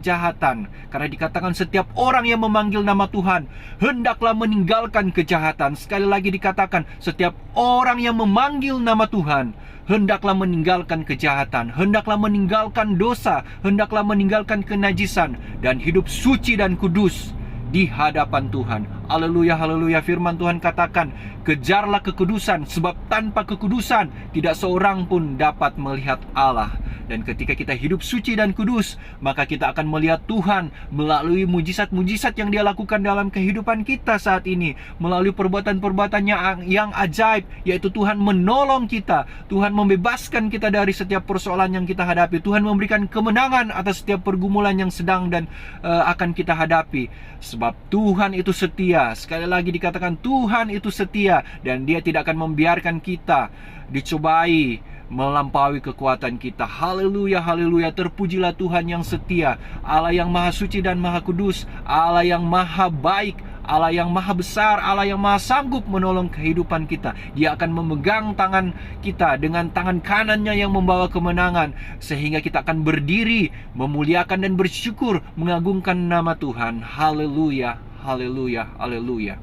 kejahatan. Karena dikatakan setiap orang yang memanggil nama Tuhan hendaklah meninggalkan kejahatan. Sekali lagi dikatakan setiap orang yang memanggil nama Tuhan hendaklah meninggalkan kejahatan, hendaklah meninggalkan dosa, hendaklah meninggalkan kenajisan, dan hidup suci dan kudus di hadapan Tuhan. Haleluya, haleluya. Firman Tuhan katakan, kejarlah kekudusan, sebab tanpa kekudusan tidak seorang pun dapat melihat Allah. Dan ketika kita hidup suci dan kudus, maka kita akan melihat Tuhan melalui mujizat-mujizat yang Dia lakukan dalam kehidupan kita saat ini, melalui perbuatan-perbuatannya yang ajaib, yaitu Tuhan menolong kita, Tuhan membebaskan kita dari setiap persoalan yang kita hadapi, Tuhan memberikan kemenangan atas setiap pergumulan yang sedang dan akan kita hadapi. Sebab Tuhan itu setia. Sekali lagi dikatakan Tuhan itu setia, dan Dia tidak akan membiarkan kita dicobai melampaui kekuatan kita. Haleluya, haleluya. Terpujilah Tuhan yang setia, Allah yang maha suci dan maha kudus, Allah yang maha baik, Allah yang maha besar, Allah yang maha sanggup menolong kehidupan kita. Dia akan memegang tangan kita dengan tangan kanannya yang membawa kemenangan, sehingga kita akan berdiri memuliakan dan bersyukur mengagungkan nama Tuhan. Haleluya, haleluya, haleluya.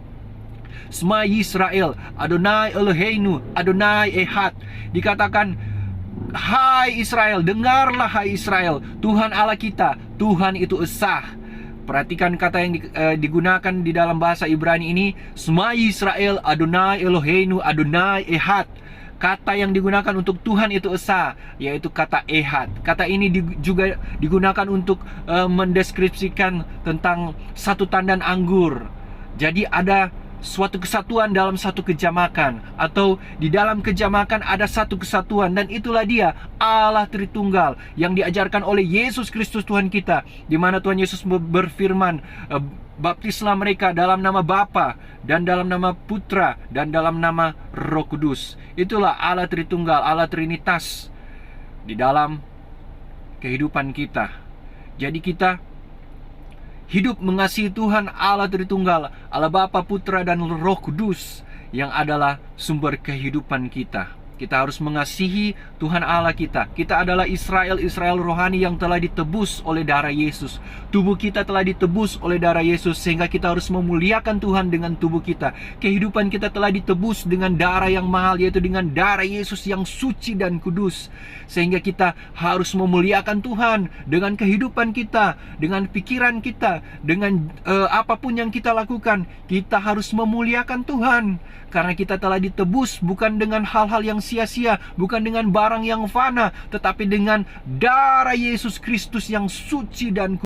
Shema Yisrael, Adonai Eloheinu, Adonai Ehad. Dikatakan, hai Israel, dengarlah hai Israel, Tuhan Allah kita, Tuhan itu esa. Perhatikan kata yang digunakan di dalam bahasa Ibrani ini, Shema Yisrael, Adonai Eloheinu, Adonai Ehad. Kata yang digunakan untuk Tuhan itu esa, yaitu kata Ehad. Kata ini juga digunakan untuk mendeskripsikan tentang satu tandan anggur. Jadi ada suatu kesatuan dalam satu kejamakan, atau di dalam kejamakan ada satu kesatuan, dan itulah Dia Allah Tritunggal yang diajarkan oleh Yesus Kristus Tuhan kita, di mana Tuhan Yesus berfirman, baptislah mereka dalam nama Bapa dan dalam nama Putra dan dalam nama Roh Kudus. Itulah Allah Tritunggal, Allah Trinitas di dalam kehidupan kita. Jadi kita hidup mengasihi Tuhan Allah Tritunggal, Allah Bapa, Putra, dan Roh Kudus, yang adalah sumber kehidupan kita. Kita harus mengasihi Tuhan Allah kita. Kita adalah Israel rohani yang telah ditebus oleh darah Yesus. Tubuh kita telah ditebus oleh darah Yesus, sehingga kita harus memuliakan Tuhan dengan tubuh kita. Kehidupan kita telah ditebus dengan darah yang mahal, yaitu dengan darah Yesus yang suci dan kudus. Sehingga kita harus memuliakan Tuhan dengan kehidupan kita, dengan pikiran kita, dengan apapun yang kita lakukan. Kita harus memuliakan Tuhan, karena kita telah ditebus bukan dengan hal-hal yang sia-sia, bukan dengan barang yang fana, tetapi dengan darah Yesus Kristus yang suci dan kudus.